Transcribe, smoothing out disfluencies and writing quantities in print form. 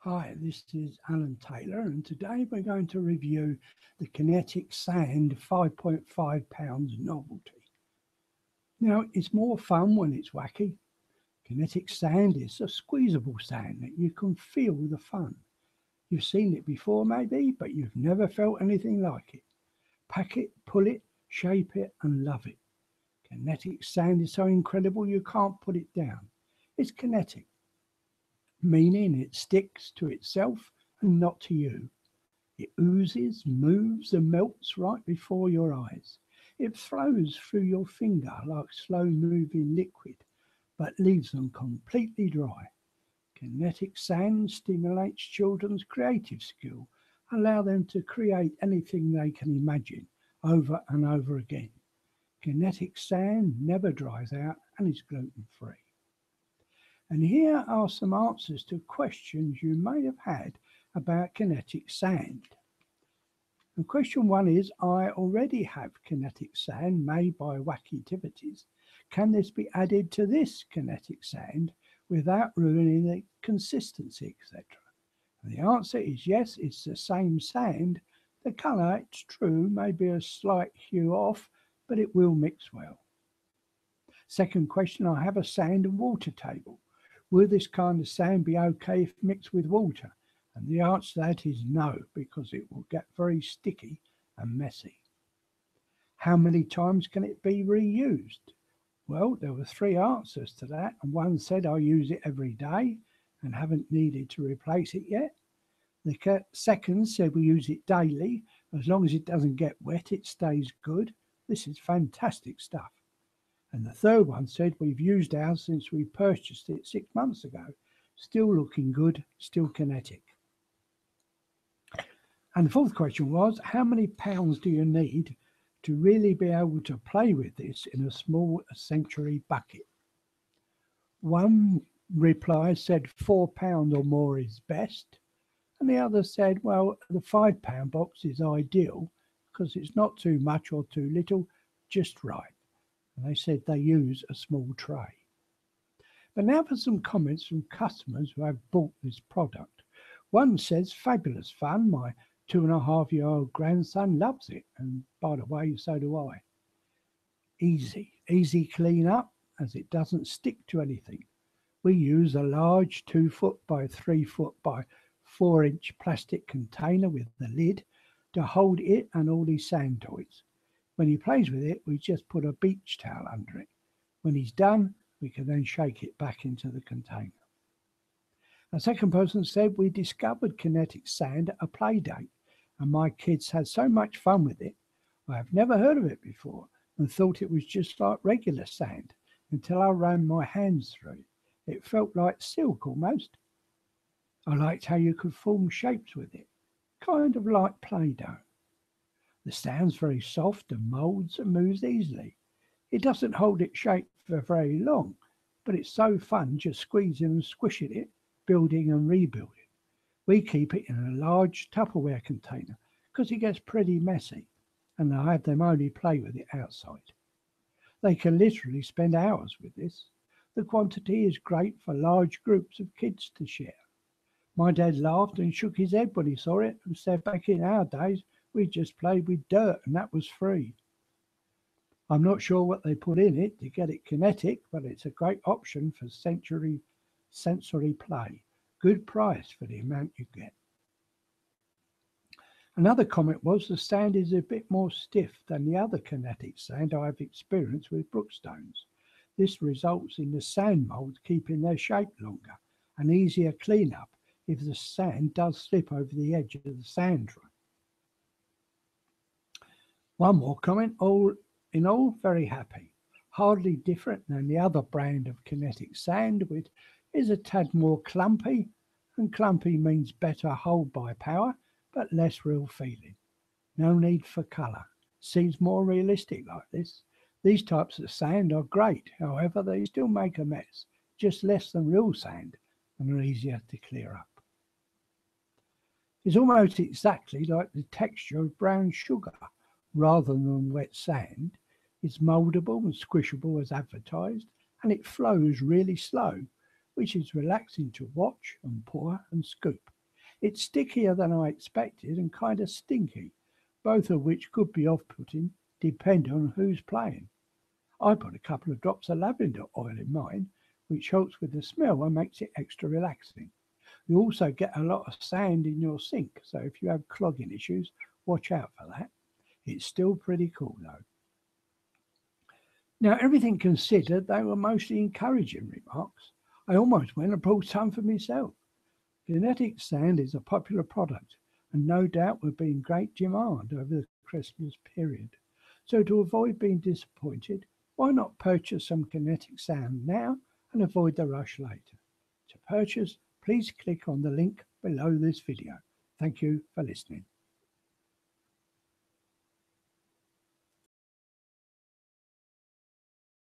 Hi, this is Alan Taylor, and today we're going to review the Kinetic Sand 5.5 lbs Novelty. Now, it's more fun when it's wacky. Kinetic sand is a squeezable sand that you can feel the fun. You've seen it before maybe, but you've never felt anything like it. Pack it, pull it, shape it, and love it. Kinetic sand is so incredible you can't put it down. It's kinetic, meaning it sticks to itself and not to you. It oozes, moves, and melts right before your eyes. It flows through your finger like slow-moving liquid, but leaves them completely dry. Kinetic sand stimulates children's creative skill, allow them to create anything they can imagine over and over again. Kinetic sand never dries out and is gluten-free. And here are some answers to questions you may have had about kinetic sand. And question one is, I already have kinetic sand made by Wacky Activities. Can this be added to this kinetic sand without ruining the consistency, etc.? And the answer is yes, it's the same sand. The colour, it's true, may be a slight hue off, but it will mix well. Second question, I have a sand and water table. Will this kind of sand be okay if mixed with water? And the answer to that is no, because it will get very sticky and messy. How many times can it be reused? Well, there were three answers to that, and one said I use it every day and haven't needed to replace it yet. The second said we use it daily. As long as it doesn't get wet, it stays good. This is fantastic stuff. And the third one said we've used ours since we purchased it 6 months ago. Still looking good, still kinetic. And the fourth question was, how many pounds do you need to really be able to play with this in a small sanctuary bucket? One reply said £4 or more is best. And the other said, well, the £5 box is ideal because it's not too much or too little, just right. And they said they use a small tray. But now for some comments from customers who have bought this product. One says, fabulous fun. My 2.5-year-old grandson loves it. And by the way, so do I. Easy clean up as it doesn't stick to anything. We use a large 2 foot by 3 foot by 4 inch plastic container with the lid to hold it and all his sand toys. When he plays with it, we just put a beach towel under it. When he's done, we can then shake it back into the container. A second person said, we discovered kinetic sand at a play date, and my kids had so much fun with it. I have never heard of it before and thought it was just like regular sand until I ran my hands through it. It felt like silk almost. I liked how you could form shapes with it, kind of like Play-Doh. The sand's very soft and molds and moves easily. It doesn't hold its shape for very long, but it's so fun just squeezing and squishing it, building and rebuilding. We keep it in a large Tupperware container because it gets pretty messy, and I have them only play with it outside. They can literally spend hours with this. The quantity is great for large groups of kids to share. My dad laughed and shook his head when he saw it and said back in our days, we just played with dirt and that was free. I'm not sure what they put in it to get it kinetic, but it's a great option for sensory play. Good price for the amount you get. Another comment was the sand is a bit more stiff than the other kinetic sand I've experienced with Brookstones. This results in the sand mould keeping their shape longer and easier cleanup if the sand does slip over the edge of the sand run. One more comment, all in all, very happy. Hardly different than the other brand of kinetic sand, which is a tad more clumpy, and clumpy means better hold by power, but less real feeling. No need for colour. Seems more realistic like this. These types of sand are great, however, they still make a mess, just less than real sand, and are easier to clear up. It's almost exactly like the texture of brown sugar, rather than wet sand. It's mouldable and squishable as advertised, and it flows really slow, which is relaxing to watch and pour and scoop. It's stickier than I expected and kind of stinky, both of which could be off-putting depending on who's playing. I put a couple of drops of lavender oil in mine, which helps with the smell and makes it extra relaxing. You also get a lot of sand in your sink, so if you have clogging issues, watch out for that. It's still pretty cool though. Now, everything considered, they were mostly encouraging remarks. I almost went and brought some for myself. Kinetic sand is a popular product and no doubt will be in great demand over the Christmas period. So to avoid being disappointed, why not purchase some kinetic sand now and avoid the rush later? To purchase, please click on the link below this video. Thank you for listening.